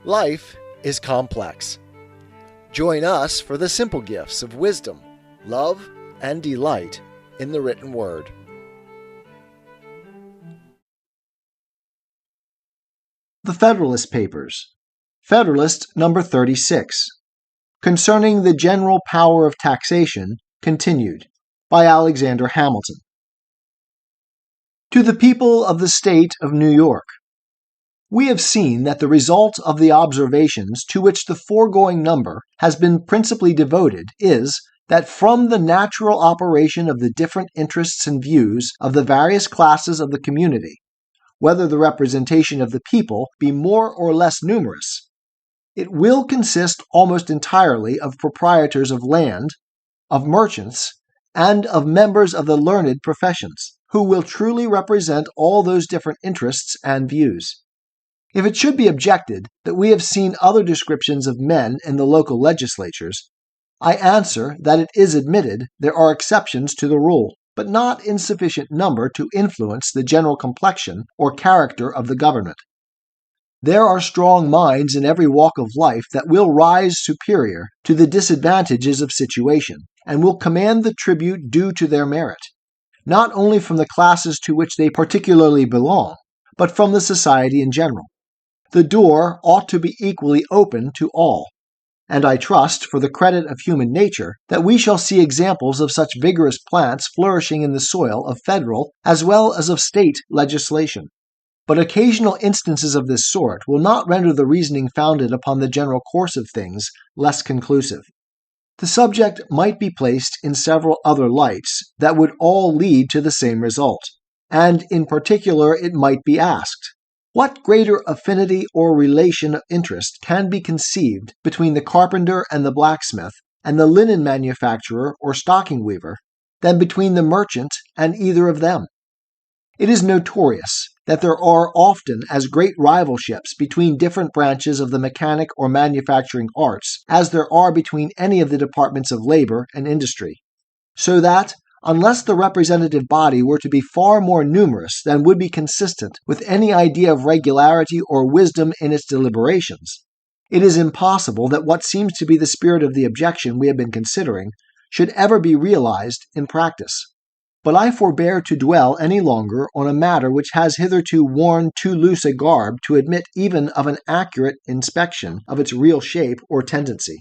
Life is complex. Join us for the simple gifts of wisdom, love, and delight in the written word. The Federalist Papers, Federalist number 36, Concerning the General Power of Taxation, Continued, by Alexander Hamilton. To the people of the State of New York, we have seen that the result of the observations to which the foregoing number has been principally devoted is that from the natural operation of the different interests and views of the various classes of the community, whether the representation of the people be more or less numerous, it will consist almost entirely of proprietors of land, of merchants, and of members of the learned professions, who will truly represent all those different interests and views. If it should be objected that we have seen other descriptions of men in the local legislatures, I answer that it is admitted there are exceptions to the rule, but not in sufficient number to influence the general complexion or character of the government. There are strong minds in every walk of life that will rise superior to the disadvantages of situation, and will command the tribute due to their merit, not only from the classes to which they particularly belong, but from the society in general. The door ought to be equally open to all, and I trust, for the credit of human nature, that we shall see examples of such vigorous plants flourishing in the soil of federal as well as of state legislation. But occasional instances of this sort will not render the reasoning founded upon the general course of things less conclusive. The subject might be placed in several other lights that would all lead to the same result, and in particular it might be asked, what greater affinity or relation of interest can be conceived between the carpenter and the blacksmith and the linen manufacturer or stocking weaver than between the merchant and either of them? It is notorious that there are often as great rivalships between different branches of the mechanic or manufacturing arts as there are between any of the departments of labor and industry, so that, unless the representative body were to be far more numerous than would be consistent with any idea of regularity or wisdom in its deliberations, it is impossible that what seems to be the spirit of the objection we have been considering should ever be realized in practice. But I forbear to dwell any longer on a matter which has hitherto worn too loose a garb to admit even of an accurate inspection of its real shape or tendency.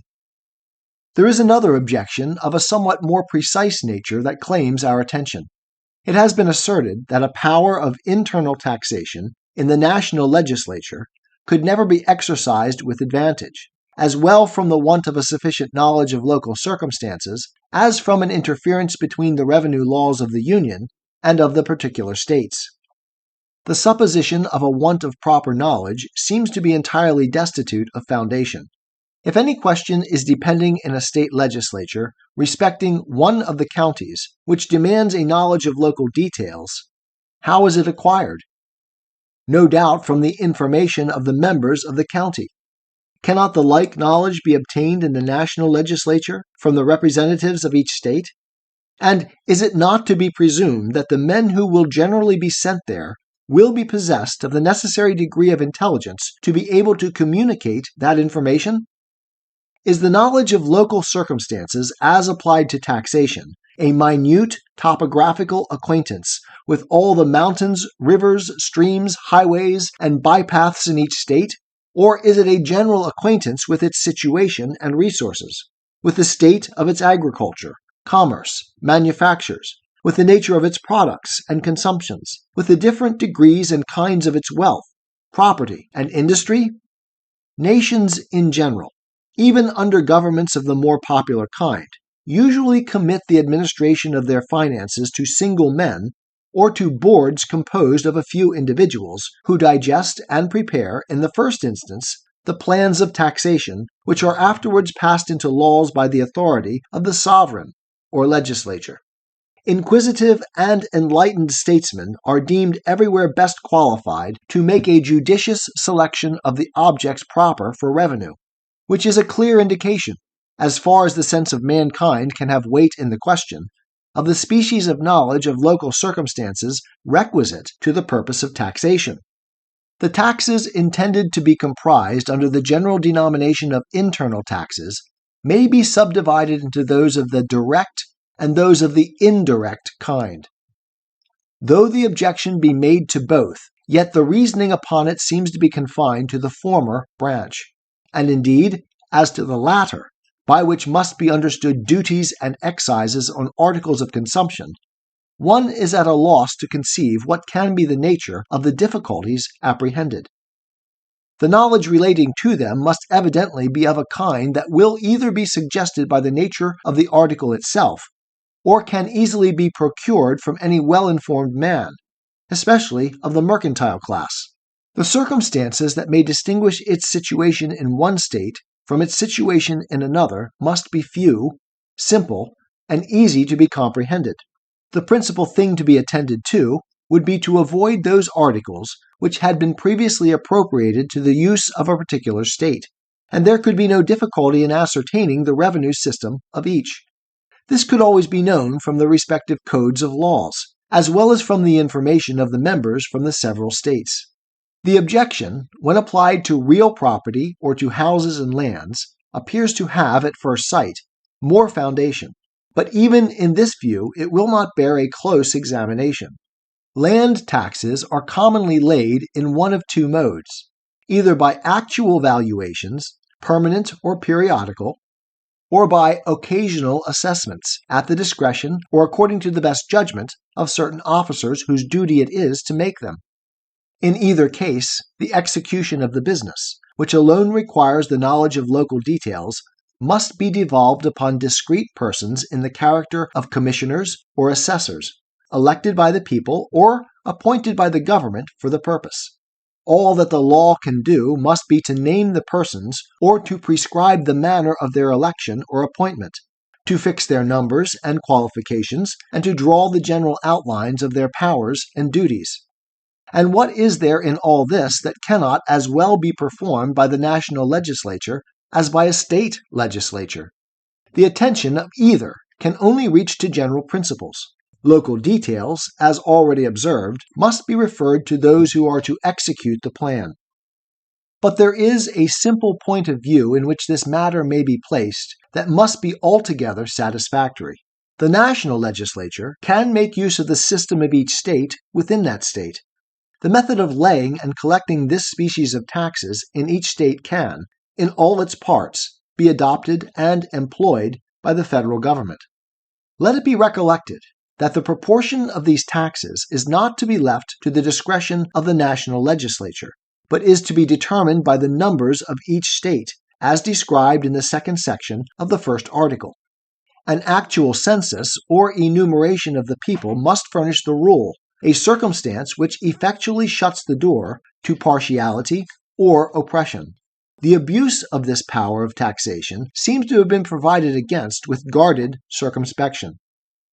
There is another objection of a somewhat more precise nature that claims our attention. It has been asserted that a power of internal taxation in the national legislature could never be exercised with advantage, as well from the want of a sufficient knowledge of local circumstances as from an interference between the revenue laws of the Union and of the particular states. The supposition of a want of proper knowledge seems to be entirely destitute of foundation. If any question is depending in a state legislature respecting one of the counties which demands a knowledge of local details, how is it acquired? No doubt from the information of the members of the county. Cannot the like knowledge be obtained in the national legislature from the representatives of each state? And is it not to be presumed that the men who will generally be sent there will be possessed of the necessary degree of intelligence to be able to communicate that information? Is the knowledge of local circumstances as applied to taxation a minute topographical acquaintance with all the mountains, rivers, streams, highways, and bypaths in each state? Or is it a general acquaintance with its situation and resources, with the state of its agriculture, commerce, manufactures, with the nature of its products and consumptions, with the different degrees and kinds of its wealth, property, and industry? Nations in general, even under governments of the more popular kind, usually commit the administration of their finances to single men or to boards composed of a few individuals who digest and prepare, in the first instance, the plans of taxation, which are afterwards passed into laws by the authority of the sovereign or legislature. Inquisitive and enlightened statesmen are deemed everywhere best qualified to make a judicious selection of the objects proper for revenue, which is a clear indication, as far as the sense of mankind can have weight in the question, of the species of knowledge of local circumstances requisite to the purpose of taxation. The taxes intended to be comprised under the general denomination of internal taxes may be subdivided into those of the direct and those of the indirect kind. Though the objection be made to both, yet the reasoning upon it seems to be confined to the former branch, and indeed, as to the latter, by which must be understood duties and excises on articles of consumption, one is at a loss to conceive what can be the nature of the difficulties apprehended. The knowledge relating to them must evidently be of a kind that will either be suggested by the nature of the article itself, or can easily be procured from any well-informed man, especially of the mercantile class. The circumstances that may distinguish its situation in one state from its situation in another must be few, simple, and easy to be comprehended. The principal thing to be attended to would be to avoid those articles which had been previously appropriated to the use of a particular state, and there could be no difficulty in ascertaining the revenue system of each. This could always be known from the respective codes of laws, as well as from the information of the members from the several states. The objection, when applied to real property or to houses and lands, appears to have, at first sight, more foundation. But even in this view it will not bear a close examination. Land taxes are commonly laid in one of two modes, either by actual valuations, permanent or periodical, or by occasional assessments, at the discretion or according to the best judgment of certain officers whose duty it is to make them. In either case, the execution of the business, which alone requires the knowledge of local details, must be devolved upon discrete persons in the character of commissioners or assessors, elected by the people or appointed by the government for the purpose. All that the law can do must be to name the persons or to prescribe the manner of their election or appointment, to fix their numbers and qualifications, and to draw the general outlines of their powers and duties. And what is there in all this that cannot as well be performed by the national legislature as by a state legislature? The attention of either can only reach to general principles. Local details, as already observed, must be referred to those who are to execute the plan. But there is a simple point of view in which this matter may be placed that must be altogether satisfactory. The national legislature can make use of the system of each state within that state. The method of laying and collecting this species of taxes in each state can, in all its parts, be adopted and employed by the federal government. Let it be recollected that the proportion of these taxes is not to be left to the discretion of the national legislature, but is to be determined by the numbers of each state, as described in the second section of the first article. An actual census or enumeration of the people must furnish the rule, a circumstance which effectually shuts the door to partiality or oppression. The abuse of this power of taxation seems to have been provided against with guarded circumspection.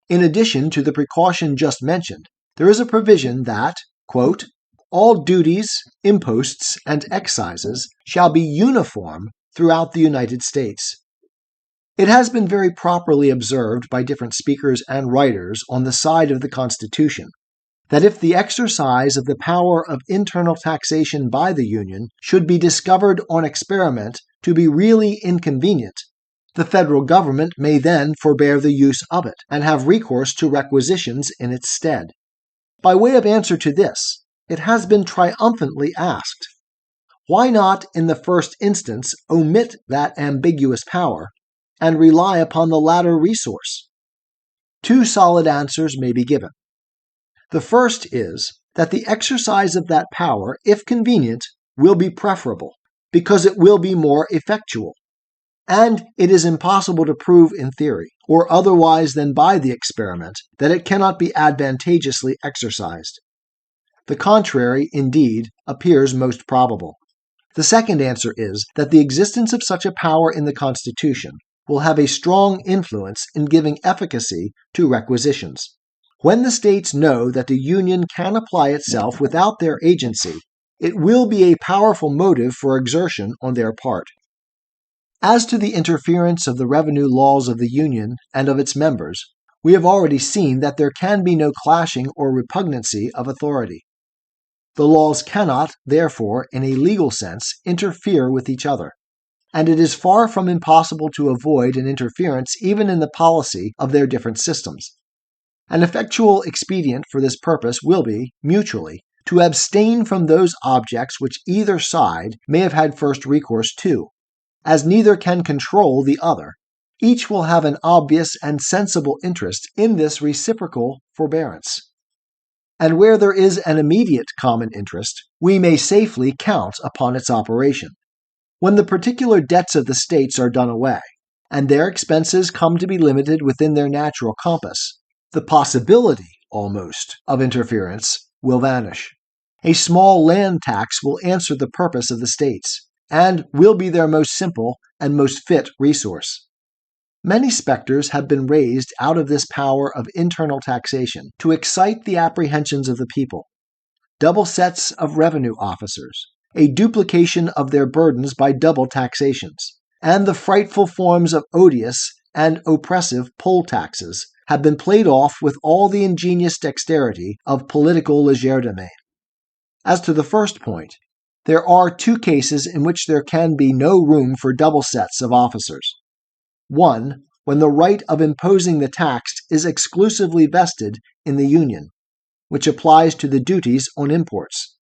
In addition to the precaution just mentioned, there is a provision that, quote, all duties, imposts, and excises shall be uniform throughout the United States. It has been very properly observed by different speakers and writers on the side of the Constitution that if the exercise of the power of internal taxation by the Union should be discovered on experiment to be really inconvenient, the federal government may then forbear the use of it and have recourse to requisitions in its stead. By way of answer to this, it has been triumphantly asked, why not in the first instance omit that ambiguous power and rely upon the latter resource? Two solid answers may be given. The first is that the exercise of that power, if convenient, will be preferable, because it will be more effectual. And it is impossible to prove in theory, or otherwise than by the experiment, that it cannot be advantageously exercised. The contrary, indeed, appears most probable. The second answer is that the existence of such a power in the Constitution will have a strong influence in giving efficacy to requisitions. When the states know that the Union can apply itself without their agency, it will be a powerful motive for exertion on their part. As to the interference of the revenue laws of the Union and of its members, we have already seen that there can be no clashing or repugnancy of authority. The laws cannot, therefore, in a legal sense, interfere with each other, and it is far from impossible to avoid an interference even in the policy of their different systems. An effectual expedient for this purpose will be, mutually, to abstain from those objects which either side may have had first recourse to. As neither can control the other, each will have an obvious and sensible interest in this reciprocal forbearance. And where there is an immediate common interest, we may safely count upon its operation. When the particular debts of the states are done away, and their expenses come to be limited within their natural compass, the possibility, almost, of interference will vanish. A small land tax will answer the purpose of the states, and will be their most simple and most fit resource. Many specters have been raised out of this power of internal taxation to excite the apprehensions of the people. Double sets of revenue officers, a duplication of their burdens by double taxations, and the frightful forms of odious and oppressive poll taxes have been played off with all the ingenious dexterity of political legerdemain. As to the first point, there are two cases in which there can be no room for double sets of officers. One, when the right of imposing the tax is exclusively vested in the Union, which applies to the duties on imports.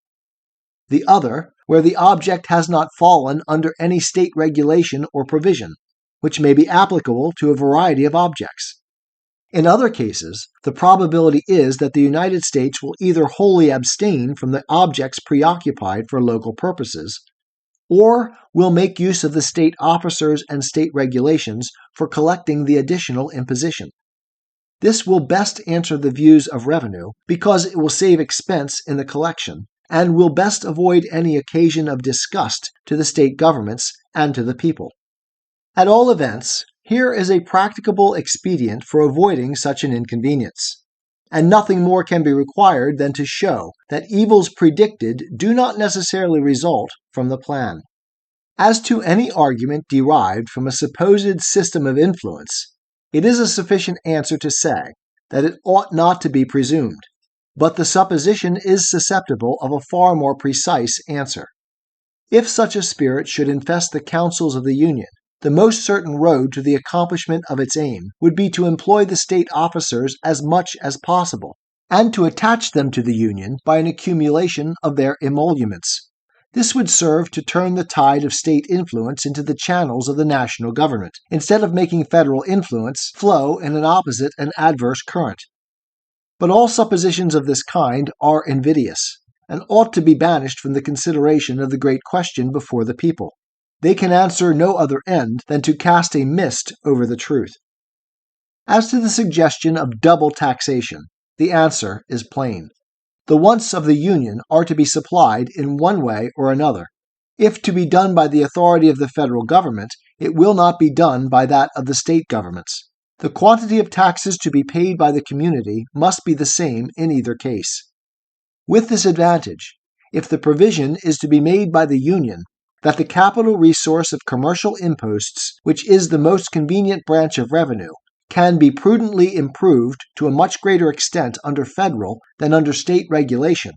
The other, where the object has not fallen under any state regulation or provision, which may be applicable to a variety of objects. In other cases, the probability is that the United States will either wholly abstain from the objects preoccupied for local purposes, or will make use of the state officers and state regulations for collecting the additional imposition. This will best answer the views of revenue because it will save expense in the collection and will best avoid any occasion of disgust to the state governments and to the people. At all events, here is a practicable expedient for avoiding such an inconvenience, and nothing more can be required than to show that evils predicted do not necessarily result from the plan. As to any argument derived from a supposed system of influence, it is a sufficient answer to say that it ought not to be presumed, but the supposition is susceptible of a far more precise answer. If such a spirit should infest the councils of the Union, the most certain road to the accomplishment of its aim would be to employ the state officers as much as possible, and to attach them to the Union by an accumulation of their emoluments. This would serve to turn the tide of state influence into the channels of the national government, instead of making federal influence flow in an opposite and adverse current. But all suppositions of this kind are invidious, and ought to be banished from the consideration of the great question before the people. They can answer no other end than to cast a mist over the truth. As to the suggestion of double taxation, the answer is plain. The wants of the Union are to be supplied in one way or another. If to be done by the authority of the federal government, it will not be done by that of the state governments. The quantity of taxes to be paid by the community must be the same in either case. With this advantage, if the provision is to be made by the Union that the capital resource of commercial imposts, which is the most convenient branch of revenue, can be prudently improved to a much greater extent under federal than under state regulation,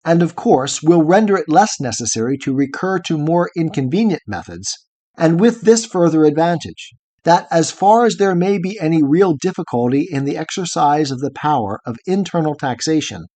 and of course will render it less necessary to recur to more inconvenient methods, and with this further advantage, that as far as there may be any real difficulty in the exercise of the power of internal taxation,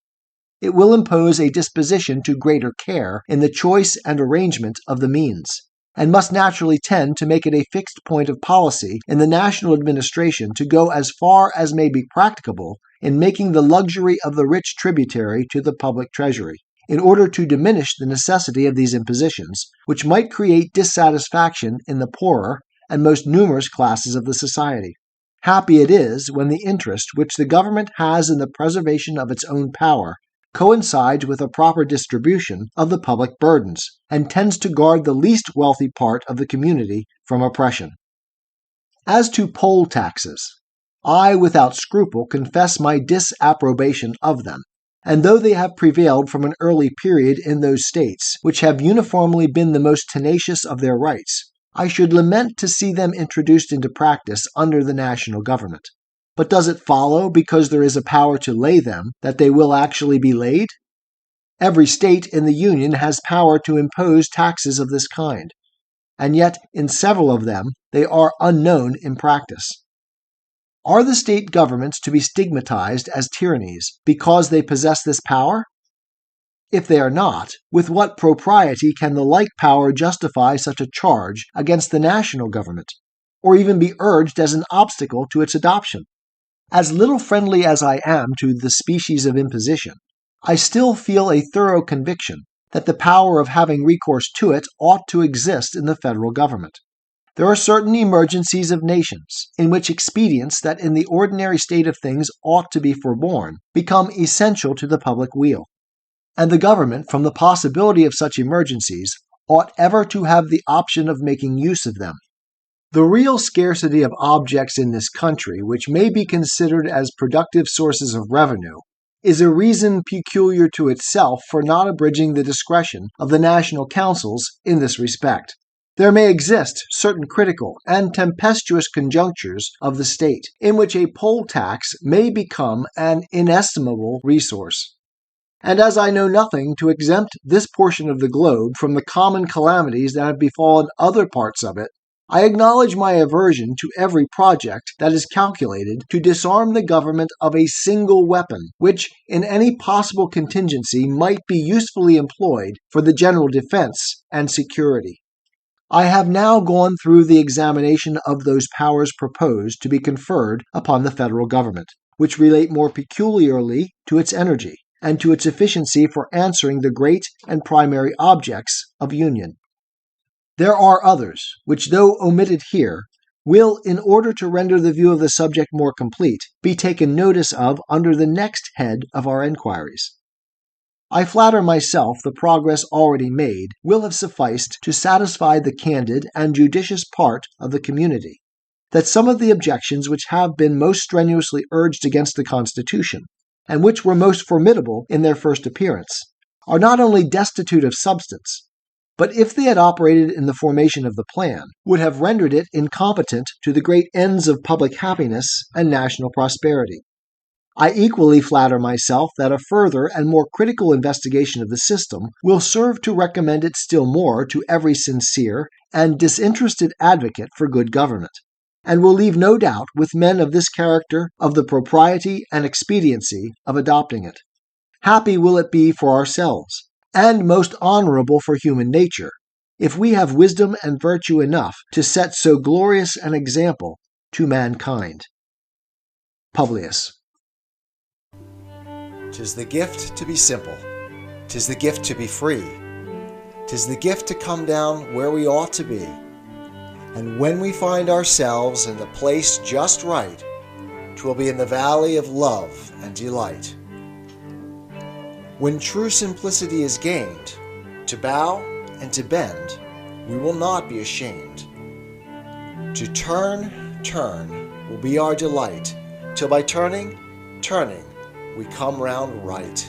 it will impose a disposition to greater care in the choice and arrangement of the means, and must naturally tend to make it a fixed point of policy in the national administration to go as far as may be practicable in making the luxury of the rich tributary to the public treasury, in order to diminish the necessity of these impositions, which might create dissatisfaction in the poorer and most numerous classes of the society. Happy it is when the interest which the government has in the preservation of its own power coincides with a proper distribution of the public burdens, and tends to guard the least wealthy part of the community from oppression. As to poll taxes, I without scruple confess my disapprobation of them, and though they have prevailed from an early period in those states which have uniformly been the most tenacious of their rights, I should lament to see them introduced into practice under the national government. But does it follow, because there is a power to lay them, that they will actually be laid? Every state in the Union has power to impose taxes of this kind, and yet in several of them they are unknown in practice. Are the state governments to be stigmatized as tyrannies because they possess this power? If they are not, with what propriety can the like power justify such a charge against the national government, or even be urged as an obstacle to its adoption? As little friendly as I am to the species of imposition, I still feel a thorough conviction that the power of having recourse to it ought to exist in the federal government. There are certain emergencies of nations in which expedients that in the ordinary state of things ought to be forborne become essential to the public weal, and the government, from the possibility of such emergencies, ought ever to have the option of making use of them. The real scarcity of objects in this country, which may be considered as productive sources of revenue, is a reason peculiar to itself for not abridging the discretion of the national councils in this respect. There may exist certain critical and tempestuous conjunctures of the state in which a poll tax may become an inestimable resource. And as I know nothing to exempt this portion of the globe from the common calamities that have befallen other parts of it, I acknowledge my aversion to every project that is calculated to disarm the government of a single weapon, which, in any possible contingency, might be usefully employed for the general defense and security. I have now gone through the examination of those powers proposed to be conferred upon the federal government, which relate more peculiarly to its energy and to its efficiency for answering the great and primary objects of union. There are others, which, though omitted here, will, in order to render the view of the subject more complete, be taken notice of under the next head of our inquiries. I flatter myself the progress already made will have sufficed to satisfy the candid and judicious part of the community that some of the objections which have been most strenuously urged against the Constitution, and which were most formidable in their first appearance, are not only destitute of substance, but if they had operated in the formation of the plan, would have rendered it incompetent to the great ends of public happiness and national prosperity. I equally flatter myself that a further and more critical investigation of the system will serve to recommend it still more to every sincere and disinterested advocate for good government, and will leave no doubt with men of this character of the propriety and expediency of adopting it. Happy will it be for ourselves, and most honorable for human nature, if we have wisdom and virtue enough to set so glorious an example to mankind. Publius. 'Tis the gift to be simple, 'tis the gift to be free, 'tis the gift to come down where we ought to be, and when we find ourselves in the place just right, 'twill be in the valley of love and delight. When true simplicity is gained, to bow and to bend, we will not be ashamed. To turn will be our delight, till by turning, we come round right.